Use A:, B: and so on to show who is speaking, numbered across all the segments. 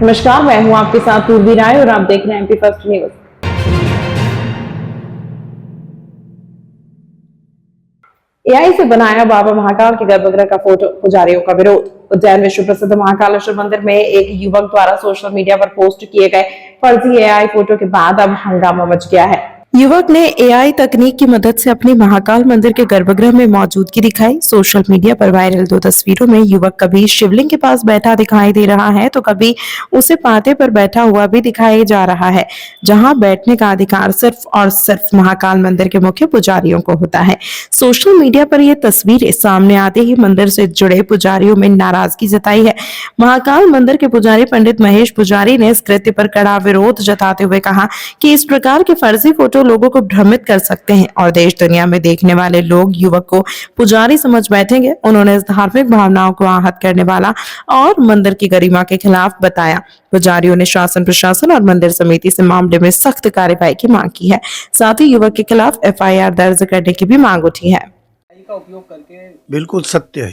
A: नमस्कार, मैं हूं आपके साथ पूर्वी राय और आप देख रहे हैं एमपी फर्स्ट न्यूज। एआई से बनाया बाबा महाकाल के गर्भगृह का फोटो, पुजारियों का विरोध। उज्जैन विश्व प्रसिद्ध महाकालेश्वर मंदिर में एक युवक द्वारा सोशल मीडिया पर पोस्ट किए गए फर्जी एआई फोटो के बाद अब हंगामा मच गया है। युवक ने एआई तकनीक की मदद से अपने महाकाल मंदिर के गर्भगृह में मौजूदगी दिखाई। सोशल मीडिया पर वायरल 2 तस्वीरों में युवक कभी शिवलिंग के पास बैठा दिखाई दे रहा है तो कभी उसे पाते पर बैठा हुआ भी दिखाई जा रहा है, जहां बैठने का अधिकार सिर्फ और सिर्फ महाकाल मंदिर के मुख्य पुजारियों को होता है। सोशल मीडिया पर ये तस्वीरें सामने आते ही मंदिर से जुड़े पुजारियों में नाराजगी जताई है। महाकाल मंदिर के पुजारी पंडित महेश पुजारी ने इस कृत्य पर कड़ा विरोध जताते हुए कहा कि इस प्रकार के फर्जी फोटो लोगों को भ्रमित कर सकते हैं और देश दुनिया में देखने वाले लोग युवक को पुजारी समझ बैठेंगे। उन्होंने इस धार्मिक भावनाओं को आहत करने वाला और मंदिर की गरिमा के खिलाफ बताया। पुजारियों ने शासन प्रशासन और मंदिर समिति से मामले में सख्त कार्रवाई की मांग की है। साथ ही युवक के खिलाफ एफआईआर दर्ज करने की भी मांग उठी है।
B: का उपयोग करके
C: बिल्कुल सत्य है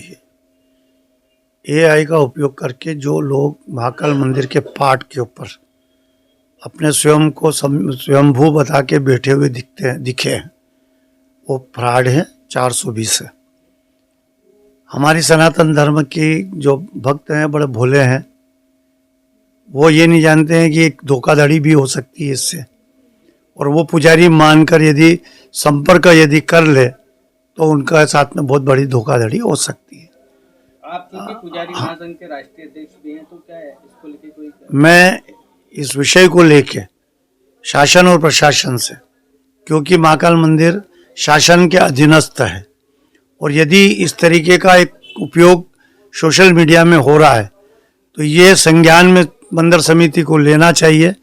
C: ये एआई का उपयोग करके जो लोग महाकाल मंदिर के पाठ के ऊपर अपने स्वयं को स्वयंभू बता के बैठे हुए दिखे हैं, वो फ्रॉड है। 420 है। हमारी सनातन धर्म की जो भक्त हैं बड़े भोले हैं, वो ये नहीं जानते हैं कि एक धोखाधड़ी भी हो सकती है इससे, और वो पुजारी मानकर यदि संपर्क यदि कर ले तो उनका साथ में बहुत बड़ी धोखाधड़ी हो सकती है।
B: आप क्योंकि पुजारी महासंघ के राष्ट्रीय अध्यक्ष भी हैं, तो क्या है इसको लेके कोई
C: मैं इस विषय को लेके शासन और प्रशासन से, क्योंकि महाकाल मंदिर शासन के अधीनस्थ है, और यदि इस तरीके का एक उपयोग सोशल मीडिया में हो रहा है तो ये संज्ञान में मंदिर समिति को लेना चाहिए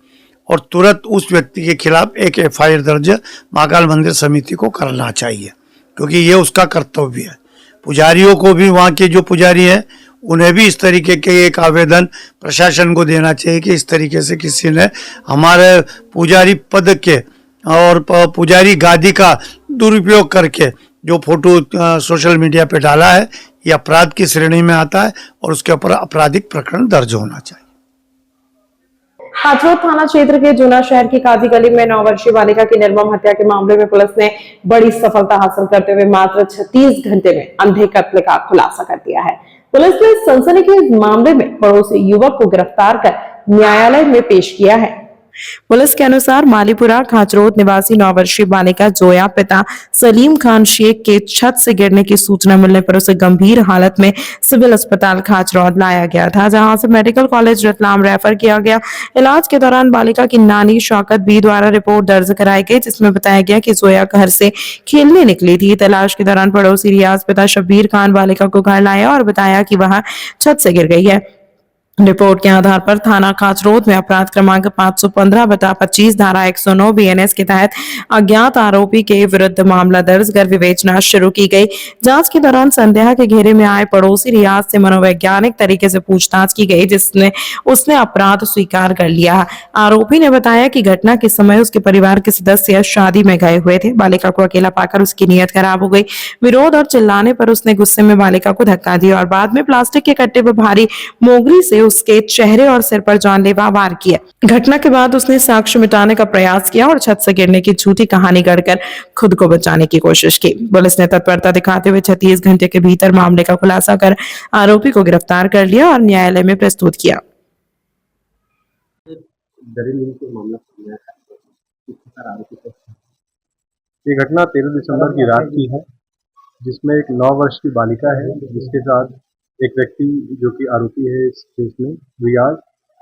C: और तुरंत उस व्यक्ति के खिलाफ एक एफआईआर दर्ज महाकाल मंदिर समिति को करना चाहिए, क्योंकि ये उसका कर्तव्य है। पुजारियों को भी, वहाँ के जो पुजारी हैं उन्हें भी इस तरीके के एक आवेदन प्रशासन को देना चाहिए कि इस तरीके से किसी ने हमारे पुजारी पद के और पुजारी गादी का दुरुपयोग करके जो फोटो सोशल मीडिया पे डाला है, ये अपराध की श्रेणी में आता है और उसके ऊपर आपराधिक प्रकरण दर्ज होना चाहिए।
A: खाचरोद थाना क्षेत्र के जूना शहर की काजी गली में 9 वर्षीय बालिका की निर्मम हत्या के मामले में पुलिस ने बड़ी सफलता हासिल करते हुए मात्र 36 घंटे में अंधे कत्ल का खुलासा कर दिया है। पुलिस ने इस सनसनीखेज मामले में पड़ोसी युवक को गिरफ्तार कर न्यायालय में पेश किया है। पुलिस के अनुसार मालीपुरा खाचरोद निवासी 9 वर्षीय बालिका जोया पिता सलीम खान शेख के छत से गिरने की सूचना मिलने पर उसे गंभीर हालत में सिविल अस्पताल खाचरोद लाया गया था, जहां से मेडिकल कॉलेज रतलाम रेफर किया गया। इलाज के दौरान बालिका की नानी शौकत बी द्वारा रिपोर्ट दर्ज कराई गई, जिसमें बताया गया कि जोया घर से खेलने निकली थी। तलाश के दौरान पड़ोसी रियाज पिता शब्बीर खान बालिका को घर लाया और बताया कि वह छत से गिर गई है। रिपोर्ट के आधार पर थाना खाचरोद में अपराध क्रमांक 515/25 धारा 109 बीएनएस के तहत अज्ञात आरोपी के विरुद्ध मामला दर्ज कर विवेचना शुरू की गई। जांच के दौरान संदेह के घेरे में आए पड़ोसी रियाज से मनोवैज्ञानिक तरीके से पूछताछ की गई, जिसने उसने अपराध स्वीकार कर लिया। आरोपी ने बताया कि घटना के समय उसके परिवार के सदस्य शादी में गए हुए थे। बालिका को अकेला पाकर उसकी नीयत खराब हो गई। विरोध और चिल्लाने पर उसने गुस्से में बालिका को धक्का दिया और बाद में प्लास्टिक के कट्टे पर भारी मोगरी से उसके चेहरे और सिर पर जानलेवा वार किया। घटना के बाद उसने साक्ष्य मिटाने का प्रयास किया और छत से गिरने की झूठी कहानी गढ़कर खुद को बचाने की कोशिश की। पुलिस ने तत्परता दिखाते हुए 36 घंटे के भीतर मामले का खुलासा कर आरोपी को गिरफ्तार कर लिया और न्यायालय में प्रस्तुत किया।
D: ये घटना 13 दिसंबर की रात की है, जिसमें एक 9 वर्ष की बालिका है जिसके साथ एक व्यक्ति जो कि आरोपी है इस केस में, रियाज,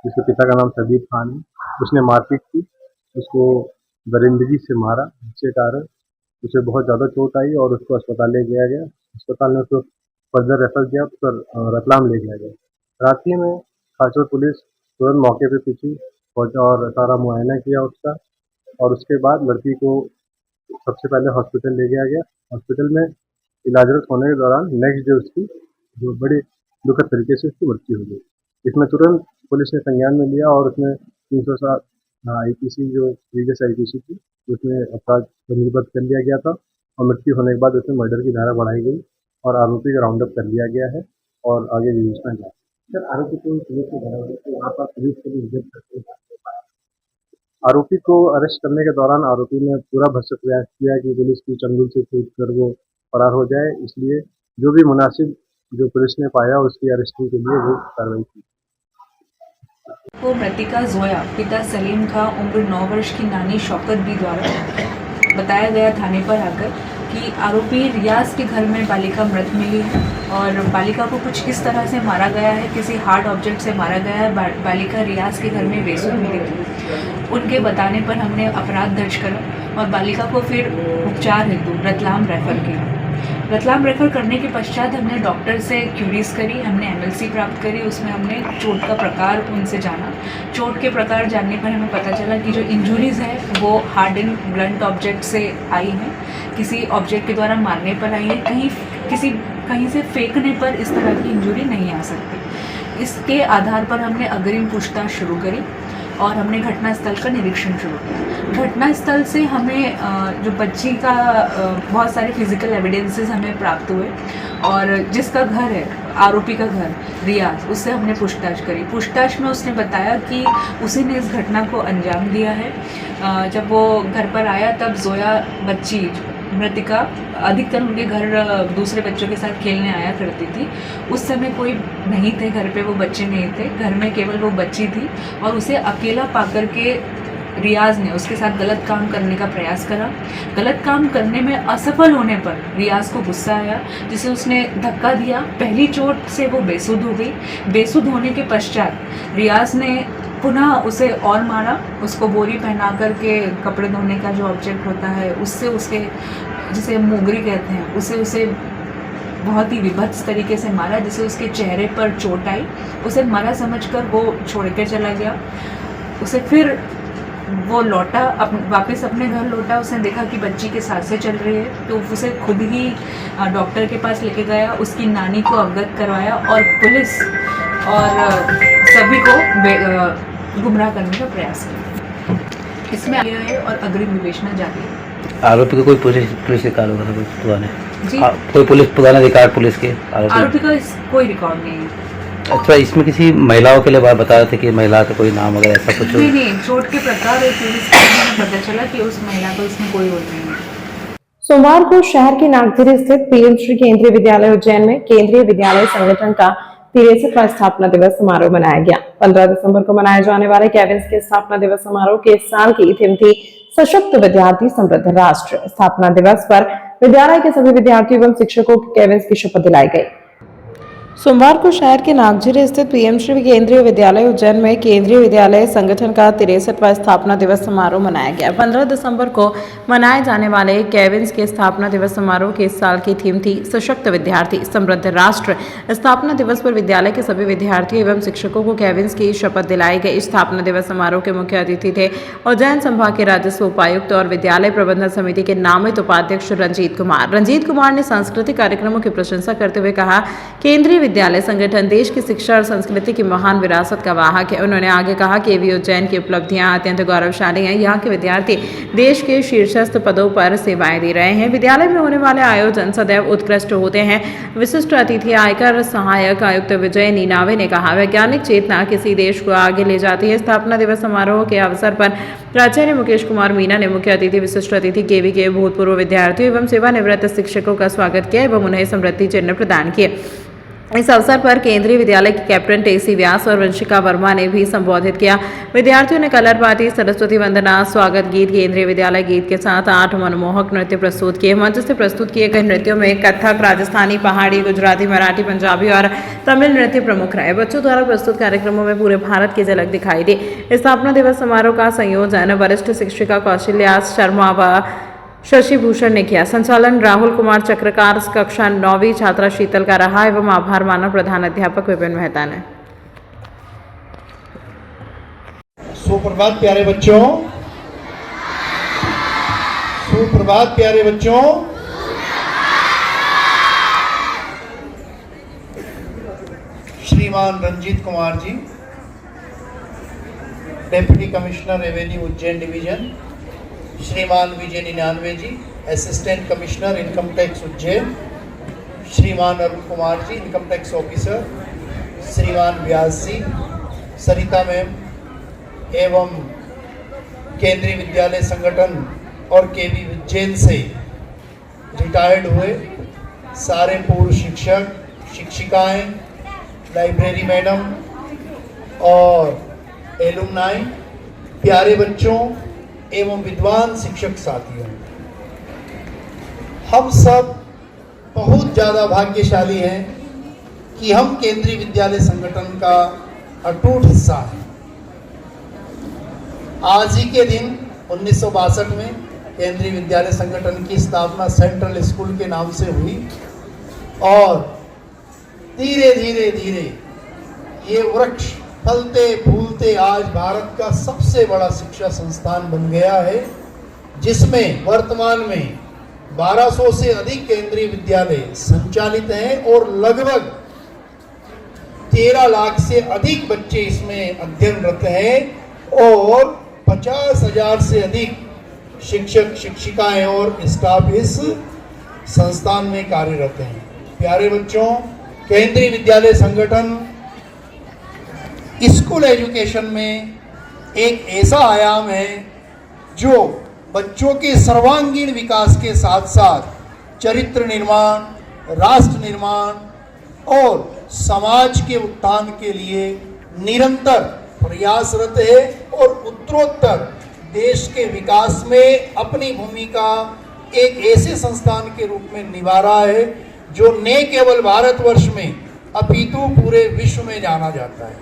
D: जिसके पिता का नाम शब्बीर खान है, उसने मारपीट की, उसको दरिंदगी से मारा, जिसके कारण उसे बहुत ज़्यादा चोट आई और उसको अस्पताल ले गया गया। अस्पताल में उसको फर्दर रेफर किया, फिर रतलाम ले गया गया। रात्रि में खाचरोद पुलिस तुरंत मौके पर पहुंची और सारा मुआयना किया उसका, और उसके बाद लड़की को सबसे पहले हॉस्पिटल ले गया गया। हॉस्पिटल में इलाजरत होने के दौरान नेक्स्ट डे उसकी जो बड़े दुखद तरीके से उसकी मृत्यु हो गई। इसमें तुरंत पुलिस ने संज्ञान में लिया और उसमें 307 आईपीसी जो प्रीवियस आईपीसी थी उसमें अपराध पंजीबद्ध कर लिया गया था, और मृत्यु होने के बाद उसमें मर्डर की धारा बढ़ाई गई और आरोपी को राउंड अप कर लिया गया है और आगे विवेचना जारी। सर आरोपी को पुलिस ने धरा है तो वहाँ पर पुलिस को भी इज्जत करते हुए आरोपी को अरेस्ट करने के दौरान आरोपी ने पूरा भरसक प्रयास किया कि पुलिस की चंगुल से छूट कर वो फरार हो जाए, इसलिए जो भी मुनासिब जो पुलिस ने पाया उसकी अरेस्टिंग के लिए वो कार्रवाई की।
E: को मृतिका जोया पिता सलीम खां उम्र 9 वर्ष की नानी शौकत बी द्वारा बताया गया थाने पर आकर कि आरोपी रियाज के घर में बालिका मृत मिली है और बालिका को कुछ इस तरह से मारा गया है, किसी हार्ड ऑब्जेक्ट से मारा गया है। बालिका रियाज के घर में बेसुध मिली थी। उनके बताने पर हमने अपराध दर्ज करा और बालिका को फिर उपचार हेतु रतलाम रेफर किया। रतलाम रेफर करने के पश्चात हमने डॉक्टर से क्यूरीज करी, हमने एमएलसी प्राप्त करी, उसमें हमने चोट का प्रकार उनसे जाना। चोट के प्रकार जानने पर हमें पता चला कि जो इंजुरीज़ है वो हार्ड एंड ब्लंट ऑब्जेक्ट से आई हैं, किसी ऑब्जेक्ट के द्वारा मारने पर आई है, कहीं से फेंकने पर इस तरह की इंजुरी नहीं आ सकती। इसके आधार पर हमने अग्रिम पूछताछ शुरू करी और हमने घटनास्थल का निरीक्षण शुरू किया। घटनास्थल से हमें जो बच्ची का बहुत सारे फिजिकल एविडेंसेस हमें प्राप्त हुए और जिसका घर है आरोपी का घर रियाज, उससे हमने पूछताछ करी। पूछताछ में उसने बताया कि उसी ने इस घटना को अंजाम दिया है। जब वो घर पर आया तब जोया बच्ची मृतिका अधिकतर उनके घर दूसरे बच्चों के साथ खेलने आया करती थी। उस समय कोई नहीं थे घर पे, वो बच्चे नहीं थे, घर में केवल वो बच्ची थी और उसे अकेला पाकर के रियाज ने उसके साथ गलत काम करने का प्रयास करा। गलत काम करने में असफल होने पर रियाज को गुस्सा आया, जिसे उसने धक्का दिया। पहली चोट से वो बेसुध हो गई। बेसुध होने के पश्चात रियाज ने पुनः उसे और मारा, उसको बोरी पहना करके कपड़े धोने का जो ऑब्जेक्ट होता है उससे उसके, जिसे मोगरी कहते हैं, उसे बहुत ही विभत्स तरीके से मारा, जिससे उसके चेहरे पर चोट आई। उसे मरा समझकर वो छोड़ के चला गया। उसे फिर वो लौटा, वापस अपने घर लौटा। उसने देखा कि बच्ची की सांसें चल रही है तो उसे खुद ही डॉक्टर के पास लेके गया, उसकी नानी को अवगत करवाया और पुलिस और सभी को गुमराह करने का प्रयास किया। इसमें आगे है और अग्रिम विवेचना जारी है।
F: आरोपी का कोई पुलिस रिकॉर्ड होगा कोई पुराने
E: जी?
F: कोई पुलिस पुराने रिकॉर्ड पुलिस के
E: आरोपी का कोई रिकॉर्ड नहीं है।
F: अच्छा, इसमें किसी महिलाओं के लिए बात बता रहे थे कि महिला का कोई नाम वगैरह ऐसा कुछ?
E: नहीं, चोट के प्रकार और पुलिस को पता चला कि उस महिला को इसमें कोई रोल नहीं है।
A: सोमवार को शहर के नागधीरी स्थित पीएम श्री केंद्रीय विद्यालय उज्जैन में केंद्रीय विद्यालय संगठन का 63वां स्थापना दिवस समारोह मनाया गया। 15 दिसंबर को मनाए जाने वाले केविंस के स्थापना दिवस समारोह के इस साल की थीम थी सशक्त विद्यार्थी समृद्ध राष्ट्र। स्थापना दिवस पर विद्यालय के सभी विद्यार्थियों एवं शिक्षकों को केविंस की शपथ दिलाई गई। सोमवार को शहर के नागझीरी स्थित पीएम श्री केंद्रीय विद्यालय उज्जैन में केंद्रीय विद्यालय संगठन का 63वां स्थापना दिवस समारोह मनाया गया। 15 दिसंबर को मनाए जाने वाले केविंस के स्थापना दिवस समारोह के इस साल की थीम थी सशक्त विद्यार्थी समृद्ध राष्ट्र। स्थापना दिवस पर विद्यालय के सभी विद्यार्थियों एवं शिक्षकों को केविंस की शपथ दिलाई गई। स्थापना दिवस समारोह के मुख्य अतिथि थे उज्जैन संभाग के राजस्व उपायुक्त और विद्यालय प्रबंधन समिति के नामित उपाध्यक्ष रंजीत कुमार। रंजीत कुमार ने सांस्कृतिक कार्यक्रमों की प्रशंसा करते हुए कहा, केंद्रीय विद्यालय संगठन देश की शिक्षा और संस्कृति की महान विरासत का वाहक है। उन्होंने आगे कहा कि एवी उज्जैन की उपलब्धियां अत्यंत गौरवशाली हैं। यहाँ के विद्यार्थी देश के शीर्षस्थ पदों पर सेवाएं दे रहे हैं। विद्यालय में होने वाले आयोजन सदैव उत्कृष्ट होते हैं। विशिष्ट अतिथि आयकर सहायक आयुक्त विजय नीनावे ने कहा, वैज्ञानिक चेतना किसी देश को आगे ले जाती है। स्थापना दिवस समारोह के अवसर पर प्राचार्य मुकेश कुमार मीना ने मुख्य अतिथि विशिष्ट अतिथि केवी के भूतपूर्व विद्यार्थियों एवं सेवानिवृत्त शिक्षकों का स्वागत किया एवं उन्हें समृद्धि चिन्ह प्रदान किए। इस अवसर पर केंद्रीय विद्यालय के कैप्टन टेसी व्यास और वंशिका वर्मा ने भी संबोधित किया। विद्यार्थियों ने कलर पार्टी, सरस्वती वंदना, स्वागत गीत, केंद्रीय विद्यालय गीत के साथ 8 मनमोहक नृत्य प्रस्तुत किए। मंच से प्रस्तुत किए गए नृत्यों में कथक, राजस्थानी, पहाड़ी, गुजराती, मराठी, पंजाबी और तमिल नृत्य प्रमुख रहे। बच्चों द्वारा प्रस्तुत कार्यक्रमों में पूरे भारत की झलक दिखाई दी। स्थापना दिवस समारोह का संयोजन वरिष्ठ शिक्षिका कौशल्या शर्मा व शशि भूषण ने किया। संचालन राहुल कुमार चक्रकार, कक्षा 9वीं छात्रा शीतल का रहा एवं आभार माना प्रधान अध्यापक विपिन मेहता ने।
G: सुप्रभात प्यारे बच्चों, सुप्रभात प्यारे बच्चों। श्रीमान Ranjit Kumar ji, deputy commissioner revenue Ujjain division, श्रीमान विजय निन्यानवे ji, assistant commissioner income tax Ujjain, श्रीमान Arun Kumar ji, income tax officer, श्रीमान व्यास जी, सरिता मैम एवं केंद्रीय विद्यालय संगठन और केवी उज्जैन से रिटायर्ड हुए सारे पूर्व शिक्षक, शिक्षिकाएं, लाइब्रेरी मैडम और एलुमनाई, प्यारे बच्चों एवं विद्वान शिक्षक साथियों, हम सब बहुत ज़्यादा भाग्यशाली हैं कि हम केंद्रीय विद्यालय संगठन का अटूट हिस्सा हैं। आज ही के दिन 1962 में केंद्रीय विद्यालय संगठन की स्थापना सेंट्रल स्कूल के नाम से हुई और धीरे धीरे धीरे ये वृक्ष फलते फूलते आज भारत का सबसे बड़ा शिक्षा संस्थान बन गया है, जिसमें वर्तमान में 1200 से अधिक केंद्रीय विद्यालय संचालित हैं और लगभग 13 लाख से अधिक बच्चे इसमें अध्ययनरत हैं और 50,000 से अधिक शिक्षक, शिक्षिकाएं और स्टाफ इस संस्थान में कार्यरत हैं। प्यारे बच्चों, केंद्रीय विद्यालय संगठन स्कूल एजुकेशन में एक ऐसा आयाम है जो बच्चों के सर्वांगीण विकास के साथ साथ चरित्र निर्माण, राष्ट्र निर्माण और समाज के उत्थान के लिए निरंतर प्रयासरत है और उत्तरोत्तर देश के विकास में अपनी भूमिका एक ऐसे संस्थान के रूप में निभा रहा है जो न केवल भारतवर्ष में अपितु पूरे विश्व में जाना जाता है,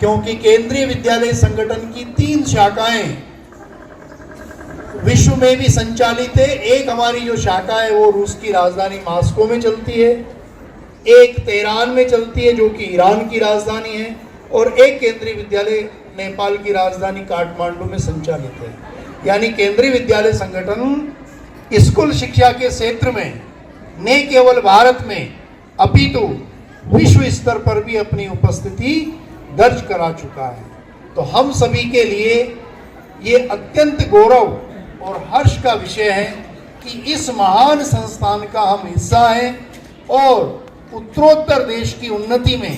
G: क्योंकि केंद्रीय विद्यालय संगठन की 3 शाखाएं विश्व में भी संचालित है। एक हमारी जो शाखा है वो रूस की राजधानी मॉस्को में चलती है, एक तेहरान में चलती है जो कि ईरान की राजधानी है, और एक केंद्रीय विद्यालय नेपाल की राजधानी काठमांडू में संचालित है। यानी केंद्रीय विद्यालय संगठन स्कूल शिक्षा के क्षेत्र में न केवल भारत में अपितु विश्व स्तर पर भी अपनी उपस्थिति दर्ज करा चुका है। तो हम सभी के लिए ये अत्यंत गौरव और हर्ष का विषय है कि इस महान संस्थान का हम हिस्सा हैं और उत्तरोत्तर देश की उन्नति में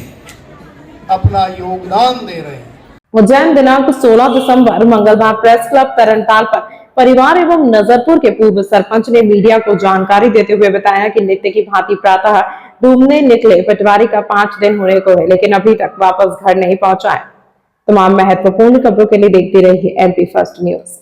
G: अपना योगदान दे रहे हैं।
A: उज्जैन दिनांक 16 दिसंबर मंगलवार प्रेस क्लब तरणताल पर परिवार एवं नजरपुर के पूर्व सरपंच ने मीडिया को जानकारी देते हुए बताया कि नित्य की भांति प्रातः घूमने निकले पटवारी का 5 दिन होने को है, लेकिन अभी तक वापस घर नहीं पहुंचा है। तमाम महत्वपूर्ण खबरों के लिए देखते रहिए MP फर्स्ट न्यूज।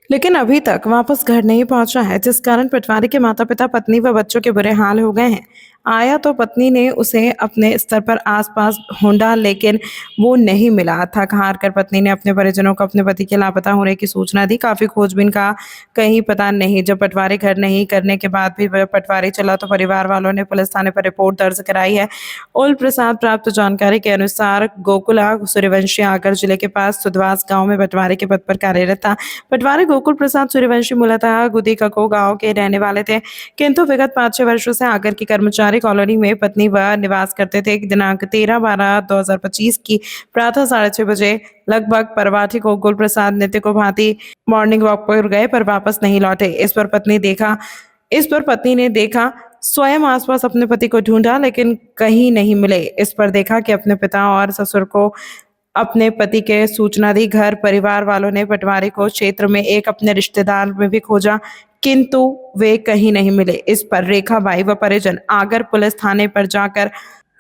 A: लेकिन अभी तक वापस घर नहीं पहुंचा है, जिस कारण पटवारी के माता पिता, पत्नी व बच्चों के बुरे हाल हो गए हैं। आया तो पत्नी ने उसे अपने स्तर पर आसपास ढूंढा, लेकिन वो नहीं मिला। थक हार कर पत्नी ने अपने परिजनों को अपने पति के लापता होने की सूचना दी। काफी खोजबीन का कहीं पता नहीं। जब पटवारी घर नहीं करने के बाद भी पटवारी चला तो परिवार वालों ने पुलिस थाने पर रिपोर्ट दर्ज कराई है। उल प्रसाद प्राप्त जानकारी के अनुसार गोकुला सूर्यवंशी आगर जिले के पास सुधवास गाँव में पटवारी के पद पर कार्यरत था। पटवारी गोकुल प्रसाद सूर्यवंशी मूलतः गुदी कको गाँव के रहने वाले थे, किंतु विगत 5-6 वर्षों से आगर की कर्मचारी कॉलोनी में पत्नी व निवास करते थे। दिनांक 13/12/2025 की प्रातः 6:30 बजे लगभग परवाठी गोकुल प्रसाद नित्य को भांति मॉर्निंग वॉक पर गए पर वापस नहीं लौटे। इस पर पत्नी ने देखा, स्वयं आसपास अपने पति को ढूंढा, लेकिन कहीं नहीं मिले। इस पर देखा कि अपने पिता और ससुर को अपने पति के सूचना दी। घर परिवार वालों ने पटवारी को क्षेत्र में एक अपने रिश्तेदार में भी खोजा, किंतु वे कहीं नहीं मिले। इस पर रेखा बाई व परिजन आगर पुलिस थाने पर जाकर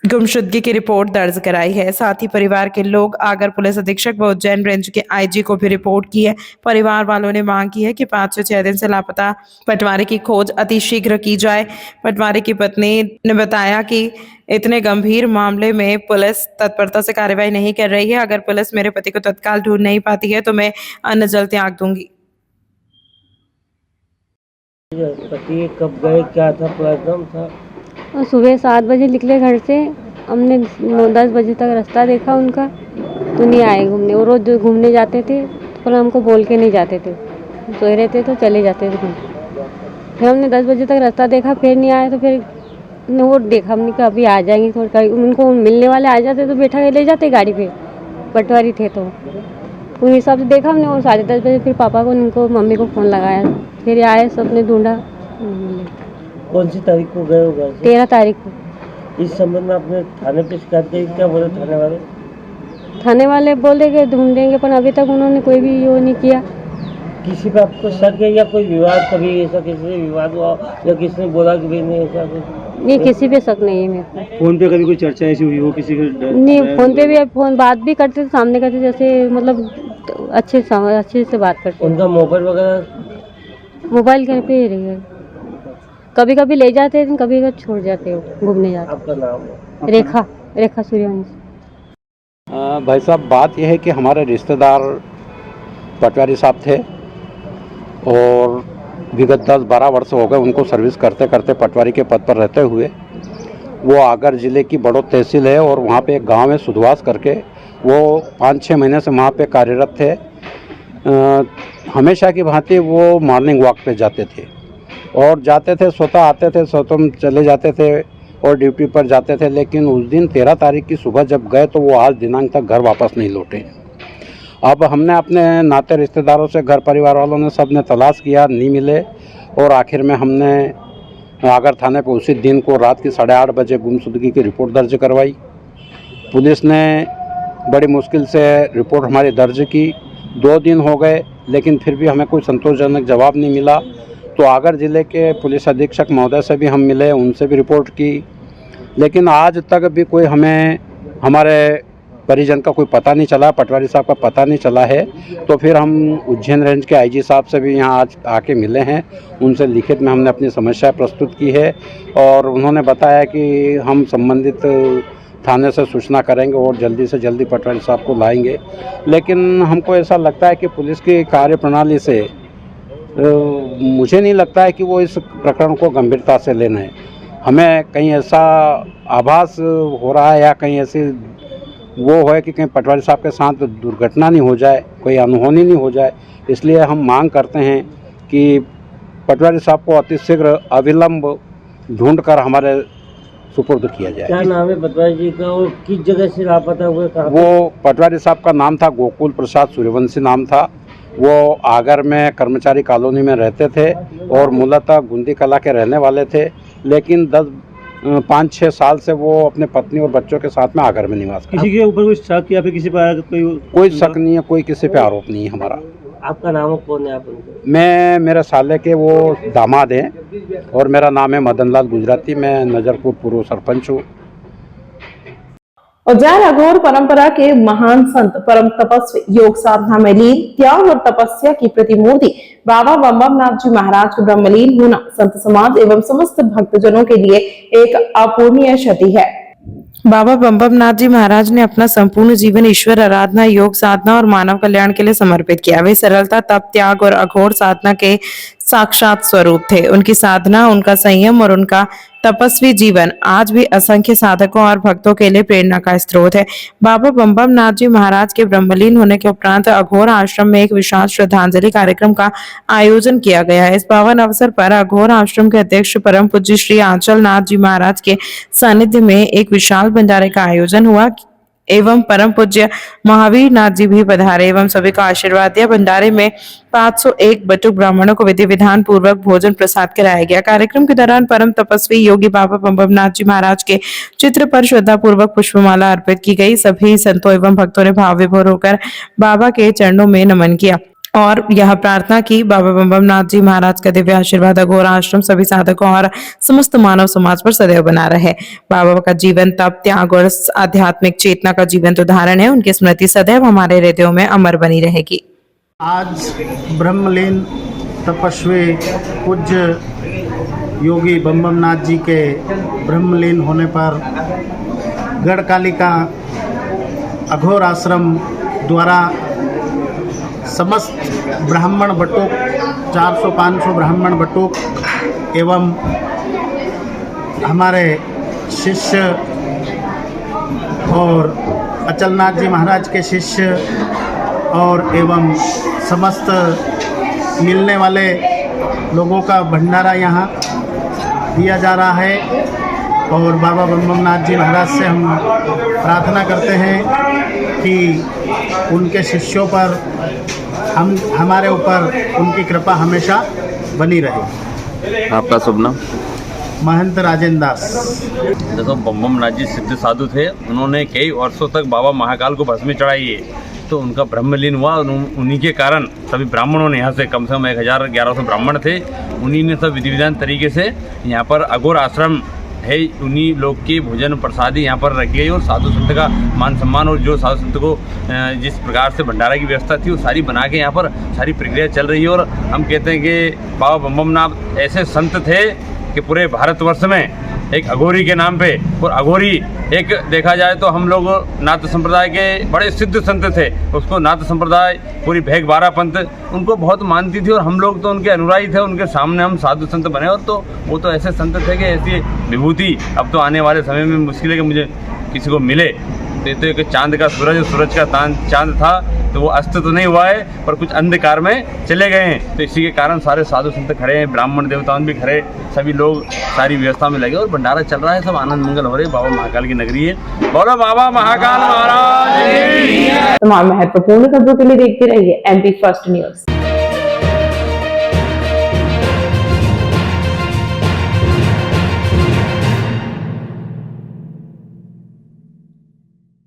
A: गुमशुदगी की रिपोर्ट दर्ज कराई है। साथ ही परिवार के लोग आगर पुलिस अधीक्षक व उज्जैन रेंज के IG को भी रिपोर्ट की है। परिवार वालों ने मांग की है कि 5 से 6 दिन से लापता पटवारी की खोज अतिशीघ्र की जाए। पटवारी की पत्नी ने बताया कि इतने गंभीर मामले में पुलिस तत्परता से कार्रवाई नहीं कर रही है। अगर पुलिस मेरे पति को तत्काल ढूंढ नहीं पाती है तो मैं अन्न जल त्याग दूंगी।
H: पति कब गए, क्या था प्रॉब्लम था?
I: और सुबह 7 बजे निकले घर से, हमने 9-10 बजे तक रास्ता देखा उनका, तो नहीं आए घूमने। वो रोज़ घूमने जाते थे पर हमको बोल के नहीं जाते थे, सोए रहते तो चले जाते थे घूमने। फिर हमने 10 बजे तक रास्ता देखा, फिर नहीं आए, तो फिर वो देखा हमने कहा अभी आ जाएंगे थोड़ा। उनको मिलने वाले आ जाते तो बैठा के ले जाते गाड़ी पे, पटवारी थे तो उस हिसाब से देखा हमने। और 10:30 बजे फिर पापा को, उनको मम्मी को फ़ोन लगाया, फिर आए, सबने ढूंढा।
H: कौन सी तारीख को गए होगा?
I: 13 तारीख को।
H: इस संबंध में आपने थाने पे शिकायत की, क्या बोले थाने वाले?
I: थाने वाले बोले कि ढूंढेंगे, पर अभी तक उन्होंने कोई भी वो नहीं किया।
H: किसी पे आपको शक है या कोई विवाद, कभी ऐसा किसी से विवाद हुआ या किसी ने बोला कि भाई नहीं ऐसा कुछ?
I: नहीं, किसी पे शक नहीं है मेरे को।
H: फोन पे कभी कोई चर्चा ऐसी हुई हो किसी के?
I: नहीं, फोन पे भी फोन बात भी करते थे, सामने करते, जैसे मतलब अच्छे से बात करते।
H: उनका मोबाइल वगैरह?
I: मोबाइल घर पे ही रही है, कभी कभी ले जाते हैं, कभी कभी छोड़ जाते हो, घूमने जाते।
H: आपका नाम?
I: रेखा सूर्यवंशी।
J: भाई साहब, बात यह है कि हमारे रिश्तेदार पटवारी साहब थे और विगत 10-12 वर्ष हो गए उनको सर्विस करते करते पटवारी के पद पर रहते हुए। वो आगर ज़िले की बड़ौद तहसील है और वहाँ पे एक गांव है सुधवास करके, वो 5-6 महीने से वहाँ पे कार्यरत थे। हमेशा की भांति वो मॉर्निंग वॉक पे जाते थे और जाते थे, स्वतः आते थे, स्वतः चले जाते थे और ड्यूटी पर जाते थे। लेकिन उस दिन 13 तारीख की सुबह जब गए तो वो आज दिनांक तक घर वापस नहीं लौटे। अब हमने अपने नाते रिश्तेदारों से, घर परिवार वालों ने, सब ने तलाश किया, नहीं मिले और आखिर में हमने आगर थाने पर उसी दिन को रात की 8:30 बजे गुमशुदगी की रिपोर्ट दर्ज करवाई। पुलिस ने बड़ी मुश्किल से रिपोर्ट हमारी दर्ज की। 2 दिन हो गए लेकिन फिर भी हमें कोई संतोषजनक जवाब नहीं मिला। तो आगर ज़िले के पुलिस अधीक्षक महोदय से भी हम मिले, उनसे भी रिपोर्ट की, लेकिन आज तक भी कोई हमें, हमारे परिजन का कोई पता नहीं चला, पटवारी साहब का पता नहीं चला है। तो फिर हम उज्जैन रेंज के आईजी साहब से भी यहाँ आज आके मिले हैं, उनसे लिखित में हमने अपनी समस्या प्रस्तुत की है और उन्होंने बताया कि हम संबंधित थाने से सूचना करेंगे और जल्दी से जल्दी पटवारी साहब को लाएंगे। लेकिन हमको ऐसा लगता है कि पुलिस की कार्यप्रणाली से मुझे नहीं लगता है कि वो इस प्रकरण को गंभीरता से लेना है। हमें कहीं ऐसा आभास हो रहा है या कहीं ऐसी वो है कि कहीं पटवारी साहब के साथ दुर्घटना नहीं हो जाए, कोई अनहोनी नहीं हो जाए। इसलिए हम मांग करते हैं कि पटवारी साहब को अतिशीघ्र अविलंब ढूंढकर हमारे सुपुर्द किया जाए।
H: क्या नाम है पटवारी जी का और किस जगह से लापता हुए?
J: वो पटवारी साहब का नाम था गोकुल प्रसाद सूर्यवंशी नाम था। वो आगर में कर्मचारी कॉलोनी में रहते थे और मूलतः गुंदी कला के रहने वाले थे, लेकिन 5-6 साल से वो अपने पत्नी और बच्चों के साथ में आगर में निवास करते।
H: किसी के ऊपर कोई शक या फिर किसी पर
J: कोई शक नहीं है, कोई किसी पे आरोप नहीं है हमारा।
H: आपका नाम कौन है? आप उनको?
J: मैं, मेरे साले के वो दामाद हैं और मेरा नाम है मदन लाल गुजराती। मैं नजरपुर पूर्व सरपंच हूँ।
A: उज्जैन अघोर परंपरा के महान संत, परम तपस्वी, योग साधना में लीन, त्याग और तपस्या की प्रतिमूर्ति बाबा बम नाथ जी महाराज के ब्रह्मलीन होना संत समाज एवं समस्त भक्तजनों के लिए एक अपूर्णीय क्षति है। बाबा बम नाथ जी महाराज ने अपना संपूर्ण जीवन ईश्वर आराधना, योग साधना और मानव कल्याण के लिए समर्पित किया। वे सरलता, तप, त्याग और अघोर साधना के साक्षात स्वरूप थे। उनकी साधना, उनका संयम और उनका तपस्वी जीवन आज भी असंख्य साधकों और भक्तों के लिए प्रेरणा का स्रोत है। बाबा बम नाथ जी महाराज के ब्रह्मलीन होने के उपरांत अघोर आश्रम में एक विशाल श्रद्धांजलि कार्यक्रम का आयोजन किया गया है। इस पावन अवसर पर अघोर आश्रम के अध्यक्ष परम पूज्य श्री आंचल नाथ जी महाराज के सानिध्य में एक विशाल भंडारे का आयोजन हुआ एवं परम पूज्य महावीर नाथ जी भी पधारे एवं सभी का आशीर्वाद दिया। भंडारे में 501 बटुक ब्राह्मणों को विधि विधान पूर्वक भोजन प्रसाद कराया गया। कार्यक्रम के दौरान परम तपस्वी योगी बाबा बम नाथ जी महाराज के चित्र पर श्रद्धा पूर्वक पुष्पमाला अर्पित की गई। सभी संतों एवं भक्तों ने भाव विभोर होकर बाबा के चरणों में नमन किया और यह प्रार्थना की बाबा बम नाथ जी महाराज का दिव्य आशीर्वाद अघोर आश्रम सभी साधकों और समस्त मानव समाज पर सदैव बना रहे। बाबा का जीवन, तप, त्याग और आध्यात्मिक चेतना का जीवंत उदाहरण है। उनकी स्मृति सदैव हमारे हृदयों में अमर बनी रहेगी।
K: आज ब्रह्मलीन तपस्वी पूज्य योगी बम नाथ जी के ब्रह्मलीन होने पर गढ़कालिका अघोर आश्रम द्वारा समस्त ब्राह्मण बटुक, 400-500 ब्राह्मण बटुक एवं हमारे शिष्य और अचलनाथ जी महाराज के शिष्य और एवं समस्त मिलने वाले लोगों का भंडारा यहाँ दिया जा रहा है। और बाबा बम नाथ जी महाराज से हम प्रार्थना करते हैं कि उनके शिष्यों पर हमारे ऊपर उनकी कृपा हमेशा बनी रहे।
L: आपका शुभ नाम?
K: महंत राजेंद्र दास।
L: देखो बम नाथ जी सिद्ध साधु थे, उन्होंने कई वर्षों तक बाबा महाकाल को भस्मी चढ़ाई है, तो उनका ब्रह्मलीन हुआ। उन्हीं के कारण सभी ब्राह्मणों ने यहाँ से कम से कम 1100 ब्राह्मण थे, उन्हीं ने सब विधि विधान तरीके से यहाँ पर अघोर आश्रम है, उन्हीं लोग की भोजन प्रसादी यहाँ पर रखी गई और साधु संत का मान सम्मान और जो साधु संत को जिस प्रकार से भंडारा की व्यवस्था थी वो सारी बना के यहाँ पर सारी प्रक्रिया चल रही है। और हम कहते हैं कि बाबा बम नाथ ऐसे संत थे कि पूरे भारतवर्ष में एक अघोरी के नाम पे, और अघोरी एक देखा जाए तो हम लोग नाथ संप्रदाय के बड़े सिद्ध संत थे, उसको नाथ संप्रदाय पूरी भेग बारा पंथ उनको बहुत मानती थी और हम लोग तो उनके अनुरागी थे, उनके सामने हम साधु संत बने। और तो वो तो ऐसे संत थे कि ऐसी विभूति अब तो आने वाले समय में मुश्किल है कि मुझे किसी को मिले। तो एक चांद का सूरज का चांद था, तो वो अस्त तो नहीं हुआ है पर कुछ अंधकार में चले गए हैं। तो इसी के कारण सारे साधु संत खड़े हैं, ब्राह्मण देवताओं भी खड़े, सभी लोग सारी व्यवस्था में लगे और भंडारा चल रहा है, सब आनंद मंगल हो रहे हैं। बाबा महाकाल की नगरी है, बोलो बाबा महाकाल महाराज।
A: तमाम महत्वपूर्ण खबरों के लिए देखते रहिए MP फर्स्ट न्यूज।